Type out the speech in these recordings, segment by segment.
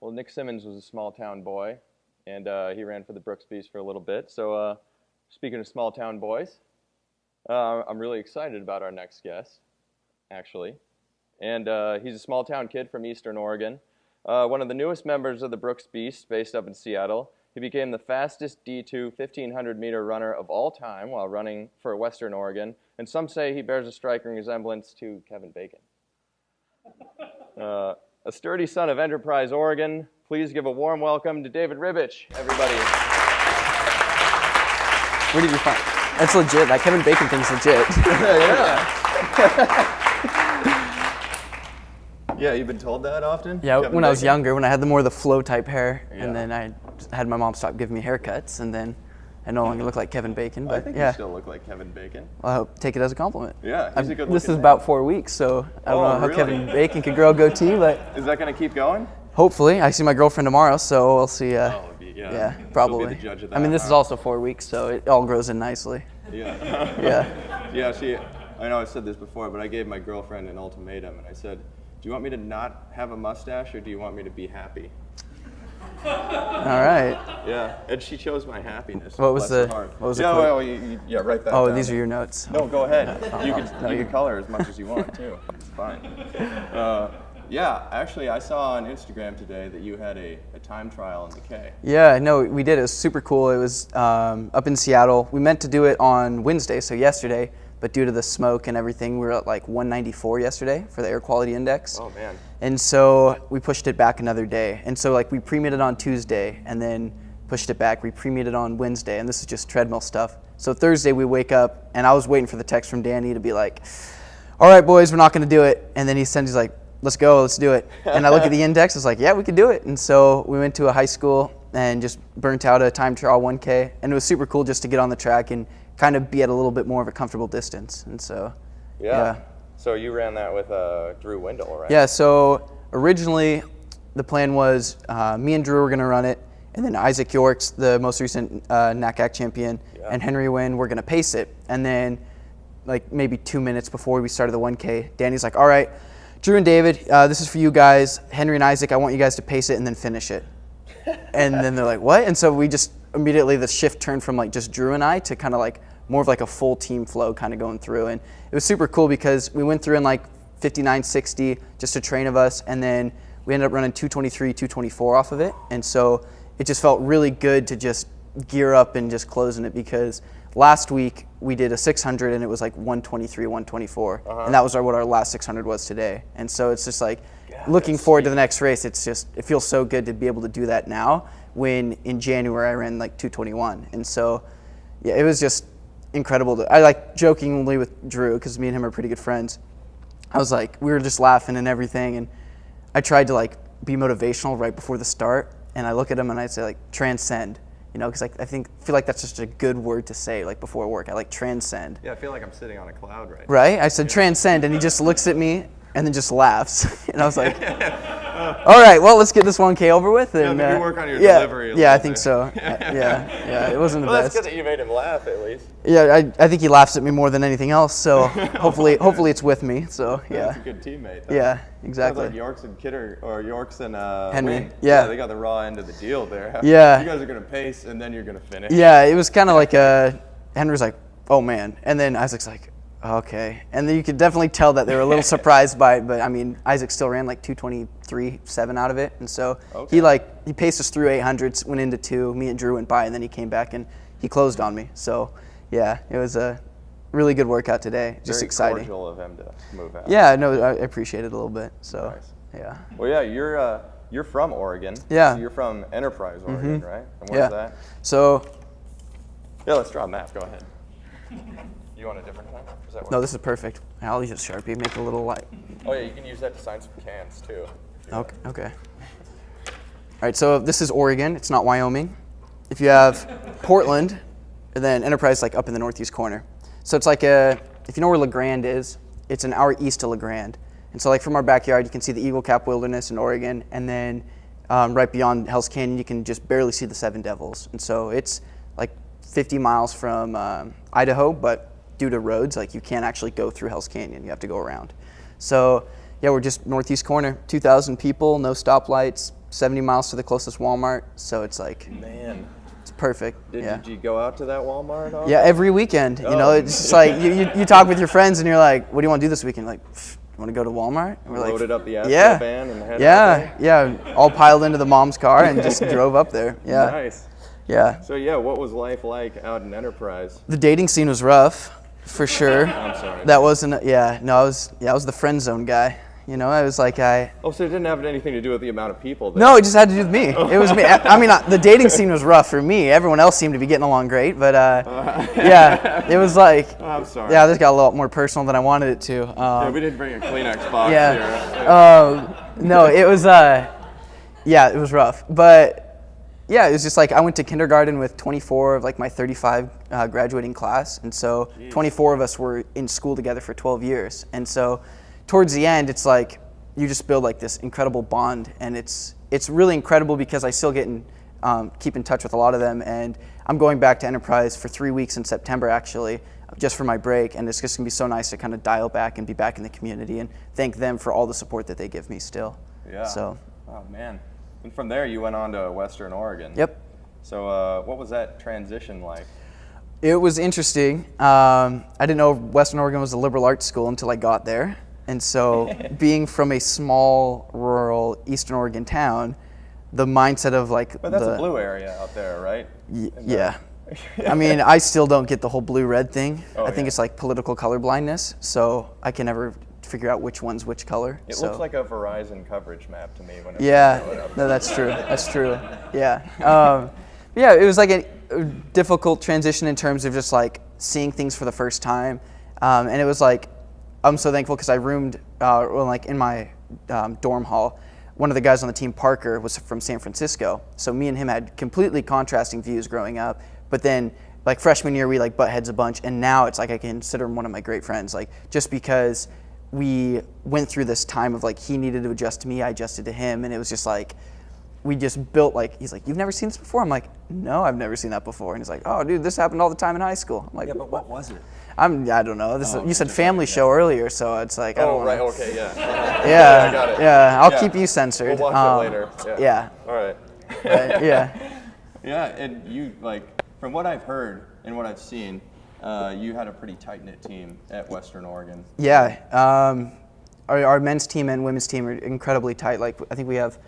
Well, Nick Simmons was a small town boy, and he ran for the Brooks Beast for a little bit. So speaking of small town boys, I'm really excited about our next guest, actually. And he's a small town kid from Eastern Oregon, one of the newest members of the Brooks Beast based up in Seattle. He became the fastest D2 1,500-meter runner of all time while running for Western Oregon, and some say he bears a striking resemblance to Kevin Bacon. A sturdy son of Enterprise, Oregon, please give a warm welcome to David Ribich, everybody. Where did you find? That's legit. That Kevin Bacon thing's legit. Yeah, you've been told that often? Yeah, Kevin when I was Bacon? younger, when I had the more of the flow type hair, Yeah. and then I had my mom stop giving me haircuts, and then I no longer look like Kevin Bacon. But I think yeah, you still look like Kevin Bacon. well, I hope take it as a compliment. Yeah, he's a good This is looking about 4 weeks, so I don't Oh, know how really? Kevin Bacon could grow a goatee, but Is that going to keep going? hopefully. I see my girlfriend tomorrow, so we'll see. Yeah, Yeah, You'll probably. be the judge of I mean, that, this huh? is also 4 weeks, so it all grows in nicely. Yeah. Yeah. I know I said this before, but I gave my girlfriend an ultimatum, and I said, do you want me to not have a mustache, or do you want me to be happy? All right. Yeah, and she chose my happiness. What was bless her the- heart. what was the yeah, quote? well, yeah, write that Oh, down. these are your notes. No, go ahead. You No, can you- color as much as you want, too. It's fine. Yeah, actually, I saw on Instagram today that you had a time trial in the K. Yeah, no, we did. It was super cool. It was up in Seattle. We meant to do it on Wednesday, so yesterday, but due to the smoke and everything, we were at like 194 yesterday for the air quality index. Oh, man. And so we pushed it back another day. And so like we pre-meted on Tuesday and then pushed it back. We pre-meted on Wednesday, and this is just treadmill stuff. So Thursday we wake up, and I was waiting for the text from Danny to be like, all right, boys, we're not going to do it. And then he's like, let's go, let's do it. And I look at the index, I was like, yeah, we can do it. And so we went to a high school and just burnt out a time trial 1K. And it was super cool just to get on the track and kind of be at a little bit more of a comfortable distance. And so, Yeah. So you ran that with Drew Wendell, right? Yeah, so originally the plan was me and Drew were going to run it, and then Isaac Yorks, the most recent NACAC champion, and Henry Wynn were going to pace it. And then like maybe 2 minutes before we started the 1K, Danny's like, all right, Drew and David, this is for you guys. Henry and Isaac, I want you guys to pace it and then finish it. And then they're like, what? And so we just immediately, the shift turned from like just Drew and I to kind of like more of like a full team flow kind of going through. And it was super cool because we went through in like 59.60, just a train of us, and then we ended up running 223, 224 off of it. And so it just felt really good to just gear up and just closing it, because last week we did a 600 and it was like 123, 124. And that was what our last 600 was today. And so it's just like looking forward to the next race. It feels so good to be able to do that now, when in January I ran like 221. And so yeah, it was just incredible. I like jokingly with Drew, because me and him are pretty good friends. I was like, we were just laughing and everything, and I tried to like be motivational right before the start, and I look at him and I say like, transcend, you know, because like feel like that's just a good word to say like before work. I like transcend. Yeah, I feel like I'm sitting on a cloud right now. Right? I said transcend, and he just looks at me and then just laughs, and I was like, all right, well, let's get this 1K over with. And maybe work on your delivery a Yeah, I little think bit. so. Yeah, it wasn't the Well, best. that's good that you made him laugh at least. Yeah, I think he laughs at me more than anything else. So hopefully it's with me. So That's yeah, a good teammate. Though. yeah, Sounds exactly. like Yorks and Kidder, or Yorks and Henry, Wynn. yeah. They got the raw end of the deal there. Yeah. You guys are gonna pace, and then you're gonna finish. Yeah, it was kind of like Henry's like, oh man, and then Isaac's like, okay, and then you could definitely tell that they were a little surprised by it. But I mean, Isaac still ran like 223.7 out of it, and so he paced us through 800s, went into 2. Me and Drew went by, and then he came back and he closed on me. So yeah, it was a really good workout today. Just Very exciting. cordial of him to move out. Yeah, no, I appreciate it a little bit. So Nice. yeah. Well, yeah, you're from Oregon. Yeah. So you're from Enterprise, Oregon, right? And where's Yeah. that? So Yeah, let's draw a map. Go ahead. You want a different one? Does that work? no, this is perfect. I'll use a Sharpie, make a little light. Oh yeah, you can use that to sign some cans too. Okay. All right, so this is Oregon. It's not Wyoming. If you have Portland, then Enterprise is like up in the northeast corner. So it's like if you know where LeGrand is, it's an hour east of LeGrand. And so like from our backyard, you can see the Eagle Cap Wilderness in Oregon, and then right beyond Hell's Canyon, you can just barely see the Seven Devils. And so it's like 50 miles from Idaho, but due to roads, like you can't actually go through Hell's Canyon. You have to go around. So yeah, we're just northeast corner, 2,000 people, no stoplights, 70 miles to the closest Walmart, so it's like, Man. it's perfect. Did you go out to that Walmart? Often? Yeah, every weekend. You know, Oh. it's just like you talk with your friends and you're like, what do you want to do this weekend? Like, you want to go to Walmart? And we're like, Loaded up the asphalt yeah, van and head out there? yeah, all piled into the mom's car and just drove up there. Yeah, Nice. yeah. So yeah, what was life like out in Enterprise? The dating scene was rough, for sure. I'm sorry. That wasn't. Yeah, no, I was the friend zone guy. You know, I was like, Oh, so it didn't have anything to do with the amount of people there. No, it just had to do with me. It was me. I mean, the dating scene was rough for me. Everyone else seemed to be getting along great, but yeah, it was like, I'm sorry. yeah, this got a lot more personal than I wanted it to. Yeah, we didn't bring a Kleenex box Yeah. here. No, it was, yeah, it was rough. But yeah, it was just like I went to kindergarten with 24 of like my 35 graduating class. And so 24 of us were in school together for 12 years. And so towards the end, it's like you just build like this incredible bond. And it's really incredible because I still keep in touch with a lot of them. And I'm going back to Enterprise for 3 weeks in September, actually, just for my break. And it's just going to be so nice to kind of dial back and be back in the community and thank them for all the support that they give me still. Yeah. So. Oh, man. And from there, you went on to Western Oregon. Yep. So what was that transition like? It was interesting. I didn't know Western Oregon was a liberal arts school until I got there. And so being from a small, rural Eastern Oregon town, the mindset of like But that's a blue area out there, right? Yeah. I mean, I still don't get the whole blue-red thing. Oh, I think yeah. it's like political color blindness, so I can never figure out which one's which color. It so. looks like a Verizon coverage map to me. Whenever Yeah, I throw it up. no, that's true. That's true. Yeah. Yeah, it was like a difficult transition in terms of just like seeing things for the first time. And it was like, I'm so thankful because I roomed, like in my dorm hall. One of the guys on the team, Parker, was from San Francisco. So me and him had completely contrasting views growing up. But then like freshman year, we like butt heads a bunch. And now it's like I consider him one of my great friends. Like just because we went through this time of like he needed to adjust to me, I adjusted to him. And it was just like, we just built like, he's like, you've never seen this before? I'm like, no, I've never seen that before. And he's like, oh dude, this happened all the time in high school. I'm like, Yeah, but what was it? I don't know. You said family show earlier, so it's like, I don't Oh, know. right, okay, yeah. Yeah, I got it. yeah, I'll Yeah. keep you censored. We'll watch it later. Yeah. All right. Yeah. Yeah, and you, like, from what I've heard and what I've seen, you had a pretty tight-knit team at Western Oregon. Yeah. Our men's team and women's team are incredibly tight. Like, I think we have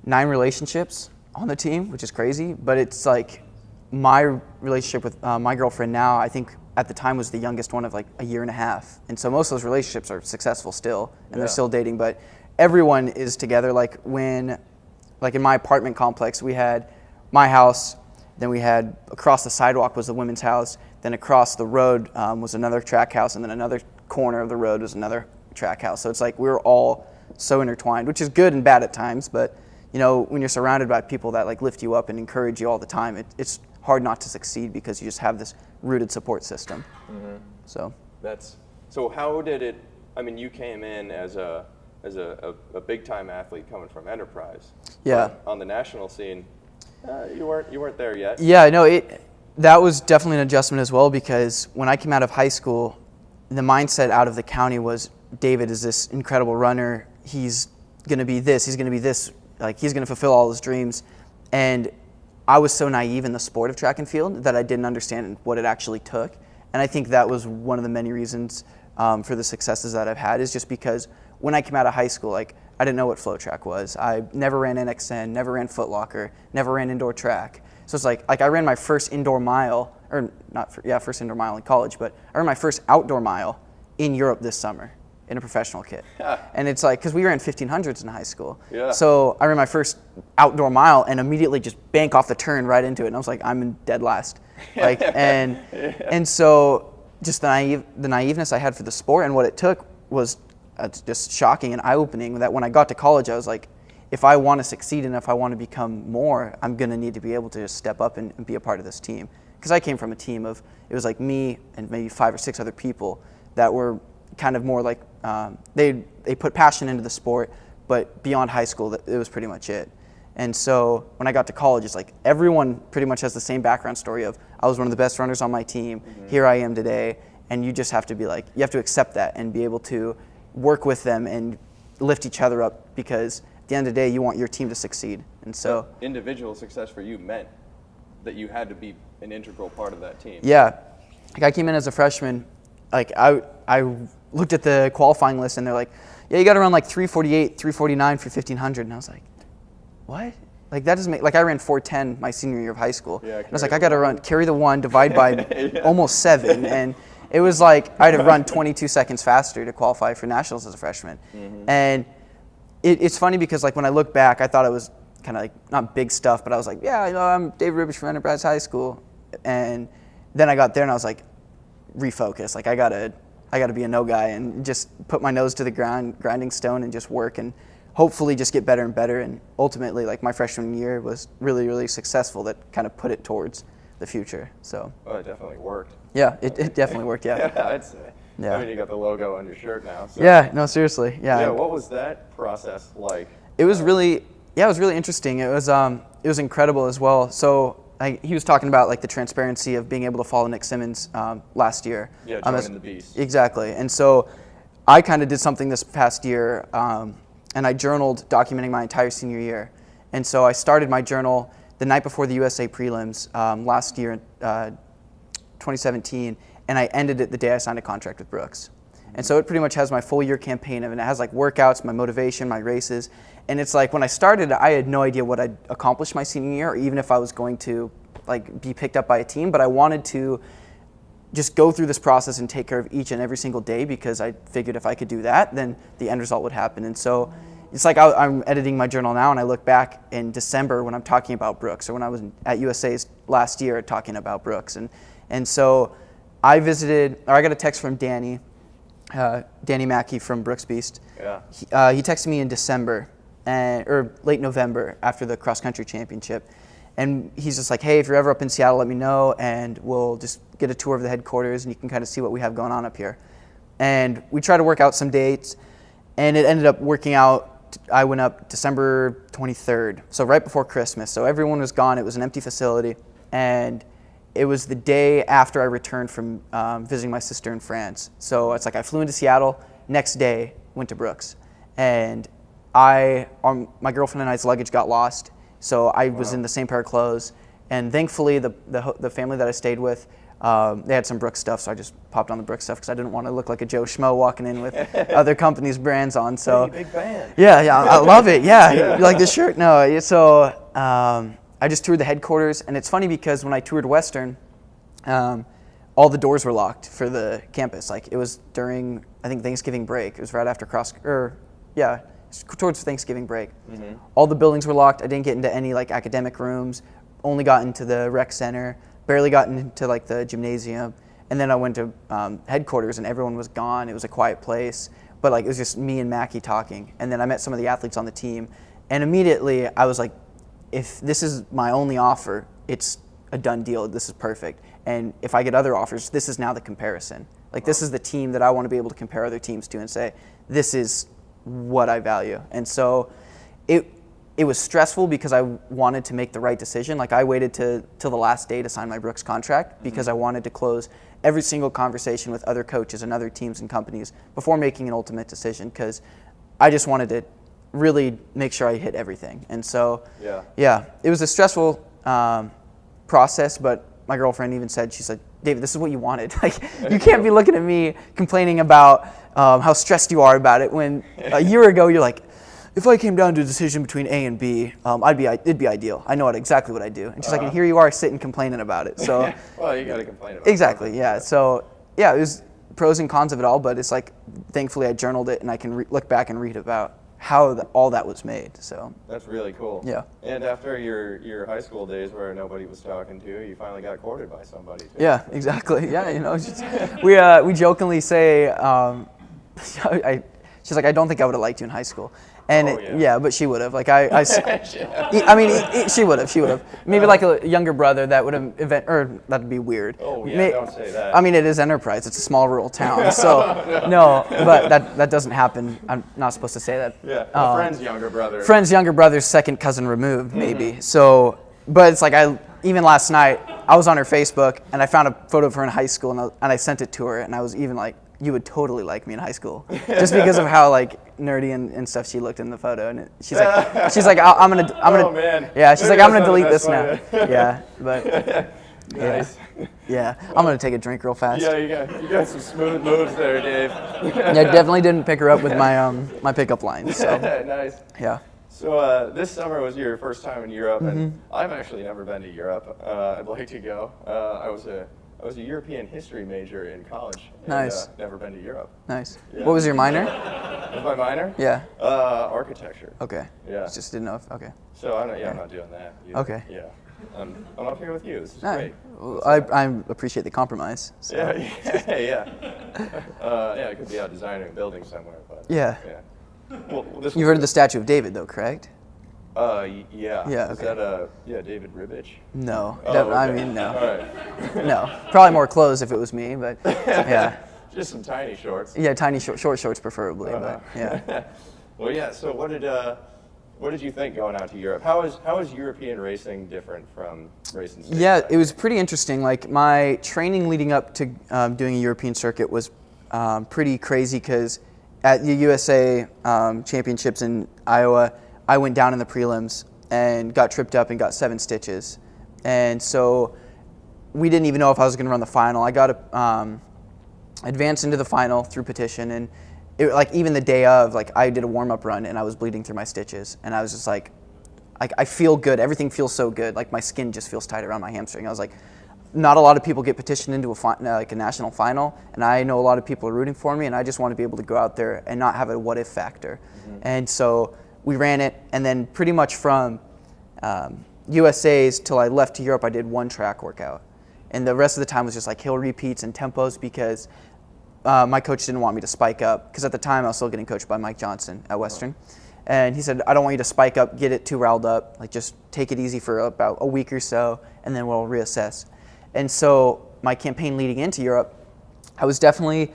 9 relationships on the team, which is crazy. But it's like my relationship with my girlfriend now, I think at the time was the youngest one of like a year and a half. And so most of those relationships are successful still, and they're still dating. But everyone is together. Like in my apartment complex, we had my house, then we had across the sidewalk was the women's house, then across the road was another track house, and then another corner of the road was another track house. So it's like we were all so intertwined, which is good and bad at times. But you know, when you're surrounded by people that like lift you up and encourage you all the time, it's hard not to succeed because you just have this rooted support system. Mm-hmm. So how did it? I mean, you came in as a big time athlete coming from Enterprise. Yeah. But on the national scene, you weren't there yet. Yeah, no, that was definitely an adjustment as well because when I came out of high school, the mindset out of the county was David is this incredible runner. He's gonna be this. He's gonna be this. Like he's gonna fulfill all his dreams, and I was so naive in the sport of track and field that I didn't understand what it actually took. And I think that was one of the many reasons for the successes that I've had is just because when I came out of high school, like I didn't know what flow track was. I never ran NXN, never ran Foot Locker, never ran indoor track. So it's like I ran my first indoor mile, or first indoor mile in college, but I ran my first outdoor mile in Europe this summer in a professional kit. And it's like, because we ran 1500s in high school. Yeah. So I ran my first outdoor mile and immediately just bank off the turn right into it. And I was like, I'm in dead last. Like, and so just the naiveness I had for the sport and what it took was just shocking and eye-opening that when I got to college, I was like, if I want to succeed and if I want to become more, I'm going to need to be able to just step up and be a part of this team. Because I came from a team of, it was like me and maybe 5 or 6 other people that were kind of more like, they put passion into the sport, but beyond high school, it was pretty much it. And so when I got to college, it's like everyone pretty much has the same background story of, I was one of the best runners on my team, here I am today, and you just have to be like, you have to accept that and be able to work with them and lift each other up because the end of the day, you want your team to succeed. And so individual success for you meant that you had to be an integral part of that team. Yeah. Like I came in as a freshman, like I looked at the qualifying list and they're like, yeah, you got to run like 3:48, 3:49 for 1500. And I was like, what? Like that doesn't make, like I ran 4:10 my senior year of high school. Yeah, and I was like, I got to carry the 1, divide by almost 7. And it was like I had to run 22 seconds faster to qualify for nationals as a freshman. And it's funny because like when I look back, I thought it was kind of like not big stuff, but I was like, yeah, you know, I'm David Ribich from Enterprise High School. And then I got there and I was like, refocus. Like I gotta be a no guy and just put my nose to the grinding stone and just work and hopefully just get better and better. And ultimately, like my freshman year was really, really successful. That kind of put it towards the future. So. Well, it definitely worked. Yeah, it definitely worked. Yeah. Yeah, I'd say. Yeah. I mean, you got the logo on your shirt now. So. Yeah. No, seriously. Yeah. Yeah. What was that process like? It was really interesting. It was incredible as well. So. He was talking about like the transparency of being able to follow Nick Simmons last year. Yeah, joining the beast. Exactly. And so I kind of did something this past year, and I journaled documenting my entire senior year. And so I started my journal the night before the USA prelims last year, 2017, and I ended it the day I signed a contract with Brooks. And so it pretty much has my full year campaign of it. It has like workouts, my motivation, my races. And it's like when I started, I had no idea what I'd accomplished my senior year, or even if I was going to like be picked up by a team. But I wanted to just go through this process and take care of each and every single day because I figured if I could do that, then the end result would happen. And so it's like I'm editing my journal now, and I look back in December when I'm talking about Brooks, or when I was at USA's last year talking about Brooks. And so I got a text from Danny Mackey from Brooks Beast. Yeah. He texted me in December, or late November after the cross country championship. And he's just like, hey, if you're ever up in Seattle, let me know, and we'll just get a tour of the headquarters, and you can kind of see what we have going on up here. And we tried to work out some dates, and it ended up working out. I went up December 23rd, so right before Christmas. So everyone was gone. It was an empty facility. And it was the day after I returned from visiting my sister in France. So it's like I flew into Seattle, next day went to Brooks. And my girlfriend and I's luggage got lost. So I was in the same pair of clothes. And thankfully, the family that I stayed with, they had some Brooks stuff, so I just popped on the Brooks stuff because I didn't want to look like a Joe Schmo walking in with other companies' brands on. So hey, big fan. Yeah, I love it. Yeah, you like this shirt? No, so I just toured the headquarters, and it's funny because when I toured Western, all the doors were locked for the campus. Like it was during, I think, Thanksgiving break. It was right after towards Thanksgiving break. Mm-hmm. All the buildings were locked. I didn't get into any like academic rooms. Only got into the rec center. Barely got into like the gymnasium. And then I went to headquarters, and everyone was gone. It was a quiet place, but like it was just me and Mackie talking. And then I met some of the athletes on the team, and immediately I was like, if this is my only offer, it's a done deal. This is perfect. And if I get other offers, this is now the comparison. Like this is the team that I want to be able to compare other teams to and say, this is what I value. And so it was stressful because I wanted to make the right decision. Like I waited till the last day to sign my Brooks contract because I wanted to close every single conversation with other coaches and other teams and companies before making an ultimate decision, because I just wanted to really make sure I hit everything. And so yeah, it was a stressful process, but my girlfriend even said, she said, David, this is what you wanted. Like you can't be looking at me complaining about how stressed you are about it when a year ago you're like, if I came down to a decision between A and B, it'd be ideal. I know exactly what I do. And she's like, and here you are sitting complaining about it. So well, you got to complain about exactly, yeah. So yeah, it was pros and cons of it all, but it's like, thankfully I journaled it and I can look back and read about how all that was made. So that's really cool. Yeah. And after your high school days where nobody was talking to you, you finally got courted by somebody too. Yeah, exactly. Yeah, we jokingly say, she's like, I don't think I would have liked you in high school. And but she would have. Like I mean, she would have. Maybe like a younger brother that would have that'd be weird. Oh yeah, don't say that. I mean, it is Enterprise. It's a small rural town, so no, but that doesn't happen. I'm not supposed to say that. Yeah, a friend's younger brother. Friend's younger brother's second cousin removed, maybe. Mm-hmm. So, but it's like even last night I was on her Facebook and I found a photo of her in high school and I sent it to her, and I was even like, you would totally like me in high school, just because of how like nerdy and stuff she looked in the photo. And she's like, I'm gonna, Oh man. yeah, she's Maybe like, I'm that's gonna not the delete this best now. way to- Yeah, but Nice. yeah, I'm gonna take a drink real fast. Yeah, you got some smooth moves there, Dave. Yeah, definitely didn't pick her up with my my pickup lines. So Nice. yeah. So this summer was your first time in Europe, and Mm-hmm. I've actually never been to Europe. I'd like to go. I was a European history major in college. And, Nice. Never been to Europe. Nice. Yeah. What was your minor? Was my minor? Yeah. Architecture. Okay. Yeah. Just didn't know if. Okay. So I'm not doing that. either. Okay. Yeah. I'm up here with you. This is No, great. well, I appreciate the compromise. So. Yeah, yeah. I could be out designing a building somewhere, but Yeah. Well, this You've heard of the Statue of David, though, correct? Yeah. Yeah, Is okay. that David Ribich? No. Oh, I okay. mean, no. All right. No. Probably more clothes if it was me, but yeah. Just some tiny shorts. Yeah, tiny short shorts preferably, but yeah. Well, yeah. So what did you think going out to Europe? How is European racing different from racing? Yeah, stateside? it was pretty interesting. Like my training leading up to doing a European circuit was pretty crazy because at the USA Championships in Iowa, I went down in the prelims and got tripped up and got 7 stitches. And so we didn't even know if I was going to run the final. I got advanced into the final through petition, and like even the day of, like I did a warm-up run and I was bleeding through my stitches, and I was just like I feel good. Everything feels so good. Like my skin just feels tight around my hamstring. I was like, not a lot of people get petitioned into a national final, and I know a lot of people are rooting for me, and I just want to be able to go out there and not have a what if factor. And so we ran it, and then pretty much from USA's till I left to Europe, I did 1 track workout. And the rest of the time was just like hill repeats and tempos because my coach didn't want me to spike up, because at the time I was still getting coached by Mike Johnson at Western. And he said, I don't want you to spike up, get it too riled up, like just take it easy for about a week or so, and then we'll reassess. And so my campaign leading into Europe, I was definitely,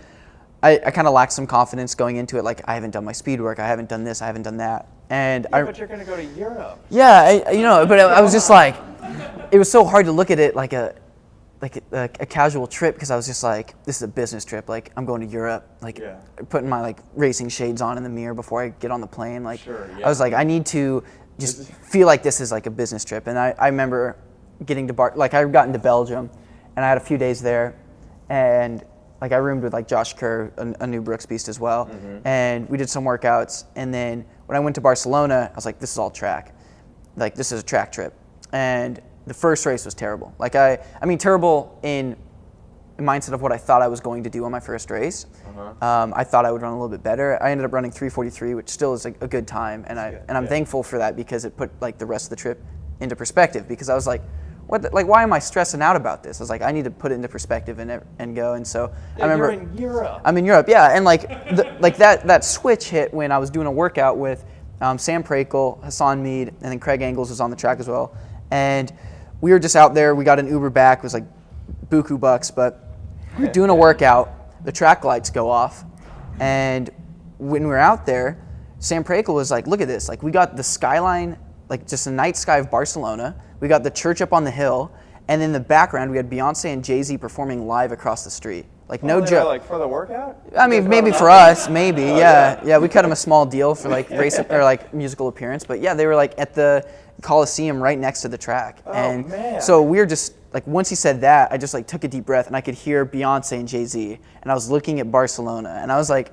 I kind of lacked some confidence going into it, like I haven't done my speed work, I haven't done this, I haven't done that. And but you're going to go to Europe. yeah, but I was just like, it was so hard to look at it like a casual trip, because I was just like, this is a business trip. Like I'm going to Europe, like putting my like racing shades on in the mirror before I get on the plane. Like I was like, I need to just feel like this is like a business trip. And I remember getting to I got into Belgium, and I had a few days there, and like I roomed with like Josh Kerr, a new Brooks beast as well, and we did some workouts. And then when I went to Barcelona, I was like, this is all track. Like this is a track trip. And the first race was terrible. Like I mean terrible in mindset of what I thought I was going to do on my first race. I thought I would run a little bit better. I ended up running 3:43, which still is a good time, and I'm thankful for that, because it put like the rest of the trip into perspective. Because I was like, why am I stressing out about this? I was like, I need to put it into perspective and go. And so I remember You're in Europe. I'm in Europe, yeah, and like that switch hit when I was doing a workout with Sam Prakel, Hassan Mead, and then Craig Angles was on the track as well, and we were just out there. We got an Uber back. It was like buku bucks, but we were doing a workout. The track lights go off, and when we were out there, Sam Prakel was like, look at this. Like we got the skyline, like just the night sky of Barcelona. We got the church up on the hill, and in the background we had Beyonce and Jay-Z performing live across the street. Like no joke. Like for the workout? I mean, maybe for us, maybe, yeah. We cut them a small deal for like race or like musical appearance, but yeah, they were like at the Coliseum right next to the track. And man. so we were just like, once he said that, I just like took a deep breath, and I could hear Beyonce and Jay-Z, and I was looking at Barcelona, and I was like,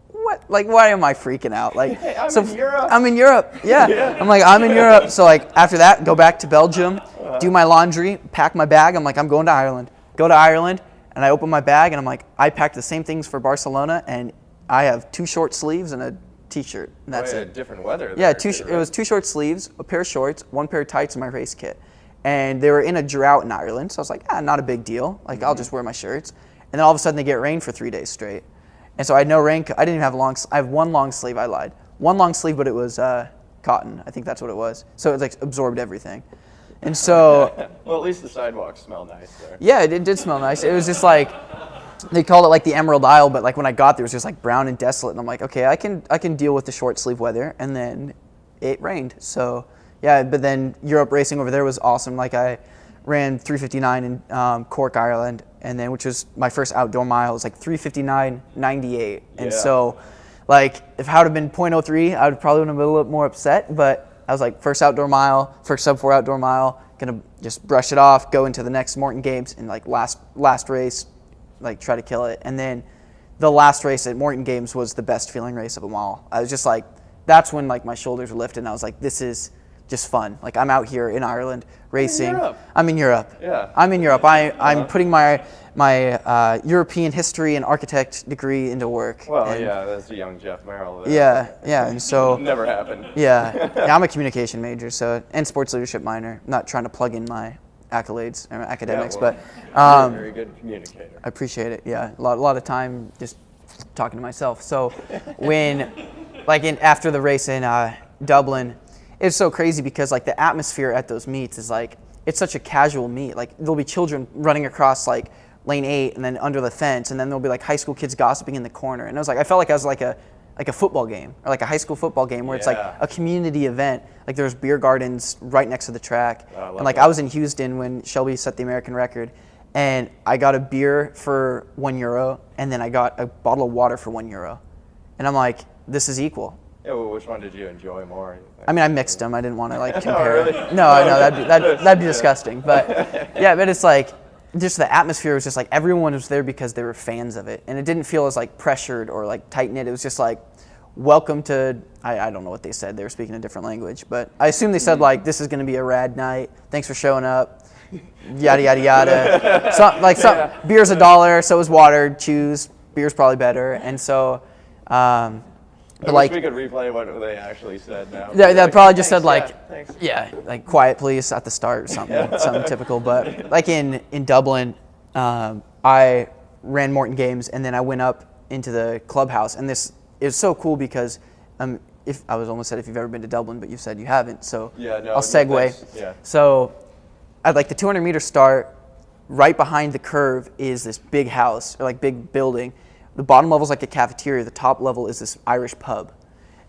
what? Like, why am I freaking out? Like, I'm in Europe. I'm in Europe. Yeah. I'm like, I'm in Europe. So like after that, go back to Belgium, do my laundry, pack my bag. I'm like, I'm going to Ireland. Go to Ireland. And I open my bag, and I'm like, I packed the same things for Barcelona, and I have 2 short sleeves and a t-shirt, and that's it. Different weather. Yeah, there, it was 2 short sleeves, a pair of shorts, 1 pair of tights, and my race kit. And they were in a drought in Ireland, so I was like, not a big deal. Like, I'll just wear my shirts. And then all of a sudden, they get rain for 3 days straight. And so I had no rain. I didn't even have I have 1 long sleeve. I lied. 1 long sleeve, but it was cotton. I think that's what it was. So it like absorbed everything. And so, well, at least the sidewalks smell nice there. yeah, it did smell nice. It was just like, they called it like the Emerald Isle, but like when I got there, it was just like brown and desolate. And I'm like, okay, I can deal with the short sleeve weather. And then it rained. So yeah, but then Europe racing over there was awesome. Like I ran 3:59 in Cork, Ireland, and then which was my first outdoor mile. It was like 3:59.98, and so like if I would have been .03, I would probably have been a little bit more upset. But I was like, first outdoor mile, first sub-4 outdoor mile, gonna just brush it off, go into the next Morton Games, and like last race, like try to kill it. And then the last race at Morton Games was the best feeling race of them all. I was just like, that's when like my shoulders were lifted, and I was like, this is just fun. Like I'm out here in Ireland racing. I'm in Europe. Yeah. I'm in Europe. I'm putting my European history and architect degree into work. Well, and that's a young Jeff Merrill. Yeah, and so never happened. Yeah, I'm a communication major, so and sports leadership minor. I'm not trying to plug in my accolades or academics, you're but a very good communicator. I appreciate it. Yeah, a lot of time just talking to myself. So when after the race in Dublin, it's so crazy because like the atmosphere at those meets is like it's such a casual meet. Like there'll be children running across like lane 8 and then under the fence, and then there'll be like high school kids gossiping in the corner. And I felt like I was like a football game or like a high school football game where it's like a community event. Like there's beer gardens right next to the track. And like I was in Houston when Shelby set the American record, and I got a beer for €1 and then I got a bottle of water for €1. And I'm like, this is equal. Yeah, well, which one did you enjoy more? I mean, I mixed them. I didn't want to like compare. Oh, really? No, that'd be disgusting. But yeah, but it's like just the atmosphere was just like everyone was there because they were fans of it, and it didn't feel as like pressured or like tight knit. It was just like, welcome to. I don't know what they said. They were speaking a different language, but I assume they said like, this is going to be a rad night. Thanks for showing up. Yada yada yada. Beer's $1, so is water. Choose. Beer's probably better, and so. I wish we could replay what they actually said now. They probably just said like, like quiet please at the start or something typical. But like in Dublin, I ran Morton Games and then I went up into the clubhouse, and this is so cool because if I was almost said if you've ever been to Dublin, but you said you haven't, so I'll segue. So at like the 200-meter start, right behind the curve is this big house or like big building. The bottom level is like a cafeteria. The top level is this Irish pub.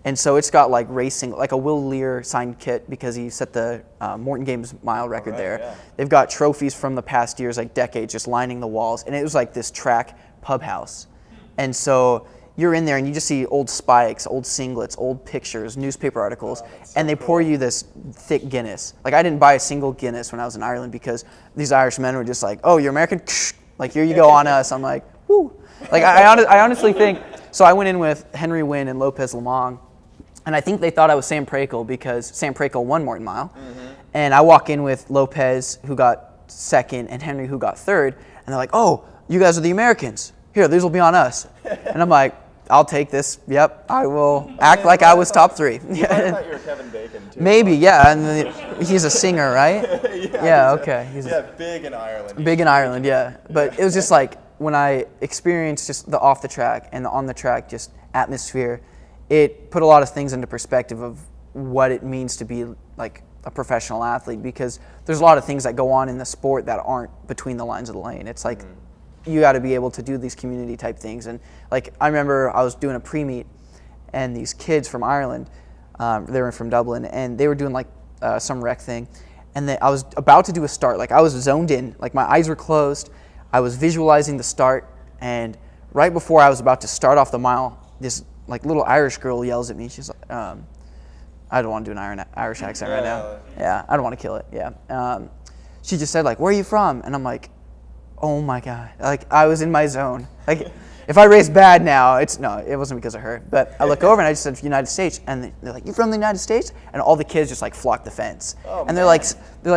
And so it's got like racing, like a Will Lear signed kit because he set the Morton Games mile record there. Yeah. They've got trophies from the past years, like decades, just lining the walls. And it was like this track pub house. And so you're in there and you just see old spikes, old singlets, old pictures, newspaper articles, and they pour you this thick Guinness. Like I didn't buy a single Guinness when I was in Ireland because these Irish men were just like, oh, you're American? Like here you go on us. I'm like, whoo. Like I honestly think, so I went in with Henry Wynn and Lopez Lamong, and I think they thought I was Sam Prakel because Sam Prakel won Morton Mile. Mm-hmm. And I walk in with Lopez, who got second, and Henry, who got third, and they're like, oh, you guys are the Americans. Here, these will be on us. And I'm like, I'll take this. Yep, I will act like I was top 3. I thought you were Kevin Bacon, too. Maybe, yeah. And he's a singer, right? Okay. He's big in Ireland. Big in Ireland, yeah. But it was just like, when I experienced just the off the track and the on the track just atmosphere, it put a lot of things into perspective of what it means to be like a professional athlete, because there's a lot of things that go on in the sport that aren't between the lines of the lane. It's like you got to be able to do these community type things. And like I remember I was doing a pre-meet and these kids from Ireland, they were from Dublin, and they were doing like some rec thing, and I was about to do a start. Like I was zoned in, like my eyes were closed. I was visualizing the start, and right before I was about to start off the mile, this like little Irish girl yells at me. She's like, I don't want to do an Irish accent right now. Yeah, I don't want to kill it. Yeah. She just said like, where are you from? And I'm like, oh my God. Like I was in my zone. Like if I race bad now, it wasn't because of her. But I look over and I just said United States, and they're like, you from the United States? And all the kids just like flock the fence. Oh, and they're like,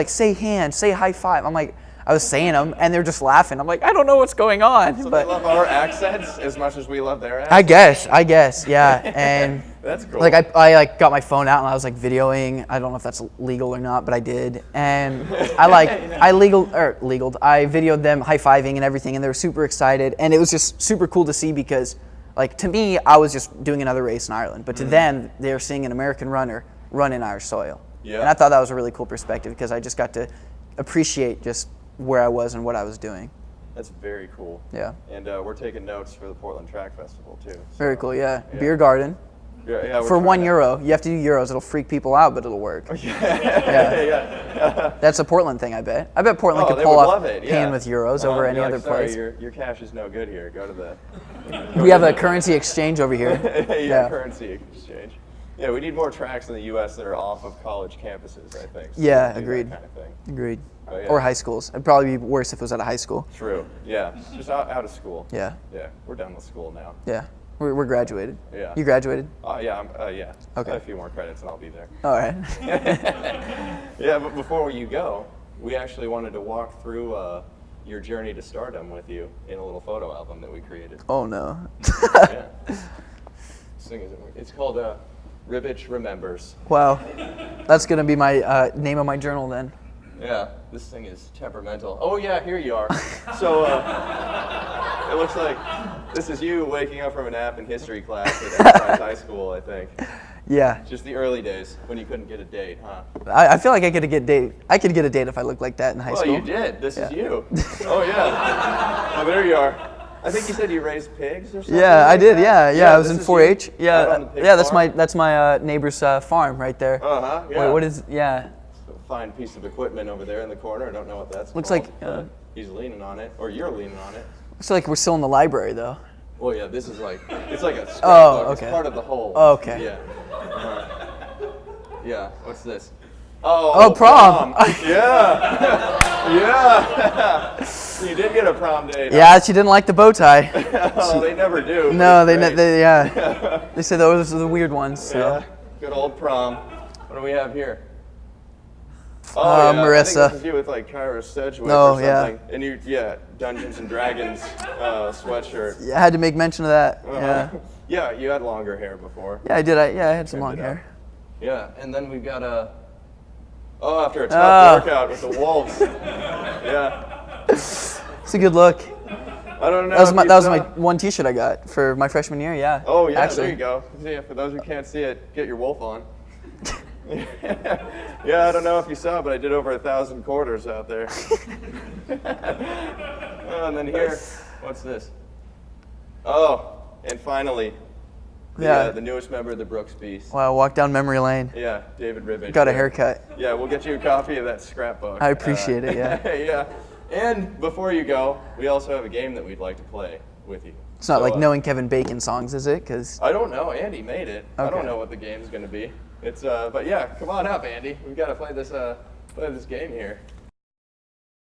say hand, say high five. I'm like, I was saying them, and they're just laughing. I'm like, I don't know what's going on. So they love our accents as much as we love their accents? I guess, yeah. And that's cool. Like I like got my phone out and I was like videoing. I don't know if that's legal or not, but I did. And I videoed them high-fiving and everything, and they were super excited. And it was just super cool to see because, like, to me, I was just doing another race in Ireland, but to them, they were seeing an American runner run in Irish soil. Yeah. And I thought that was a really cool perspective because I just got to appreciate just where I was and what I was doing. That's very cool. Yeah. And we're taking notes for the Portland Track Festival too. So. Very cool, yeah. Beer garden. Yeah, For €1, you have to do euros. It'll freak people out, but it'll work. Yeah. That's a Portland thing, I bet. I bet Portland could they pull would off love it, paying with euros over any You're other like, sorry, place. your cash is no good here. Go to the. We have a currency exchange over here. Yeah, currency exchange. Yeah, we need more tracks in the U.S. that are off of college campuses, I think. So Yeah, do that agreed. kind of thing. Agreed. Oh, yeah. Or high schools. It'd probably be worse if it was at a high school. True. Yeah, just out of school. Yeah. Yeah, we're done with school now. Yeah. We're graduated. Yeah. You graduated? Yeah, Okay. I have a few more credits and I'll be there. All right. Yeah, but before you go, we actually wanted to walk through your journey to stardom with you in a little photo album that we created. Oh, no. Yeah. It's called Ribich Remembers. Wow. That's going to be my name of my journal then. Yeah, this thing is temperamental. Oh yeah, here you are. So it looks like this is you waking up from a nap in history class at Enterprise High School, I think. Yeah. Just the early days when you couldn't get a date, huh? I feel like I could get a date if I looked like that in high school. Well, you did. This is you. Oh yeah. Oh, there you are. I think you said you raised pigs or something. Yeah, I did. That? Yeah. I was in 4-H. Out on Yeah, the pig that's farm? my neighbor's farm right there. Uh-huh. Yeah. Wait, what is? Yeah. A fine piece of equipment over there in the corner. I don't know what that's Looks called. like, but he's leaning on it, or you're leaning on it. Looks like we're still in the library though. Well, yeah, this is like, it's like a scrapbook. Oh, okay. It's part of the whole. Oh, okay. Yeah. Yeah, what's this? Oh, prom. Yeah. Yeah. You did get a prom date. Yeah, she didn't like the bow tie. Oh, they never do. No, It's great. They said those are the weird ones. So. Yeah, good old prom. What do we have here? Oh, yeah. Marissa. I think this is you with like Kyra Sedgwick Oh, or yeah. something. And you, Dungeons and Dragons sweatshirt. Yeah, I had to make mention of that. Yeah. Yeah, you had longer hair before. Yeah, I did. I had some long Trimmed it up. hair. Yeah, and then we've got after a tough workout with the Wolves. Yeah. It's a good look. I don't know. That was my one T-shirt I got for my freshman year. Yeah. Oh yeah, actually. there you go. Yeah, for those who can't see it, get your wolf on. Yeah, I don't know if you saw, but I did over 1,000 quarters out there. Oh, and then here, what's this? Oh, and finally, the newest member of the Brooks Beast. Wow, walk down memory lane. Yeah, David Ribich. Got a haircut. Yeah, we'll get you a copy of that scrapbook. I appreciate it. Yeah. Yeah. And before you go, we also have a game that we'd like to play with you. It's not like knowing Kevin Bacon songs, is it? Cause I don't know. Andy made it. Okay. I don't know what the game's going to be. It's but yeah, come on up, Andy. We've got to play this game here.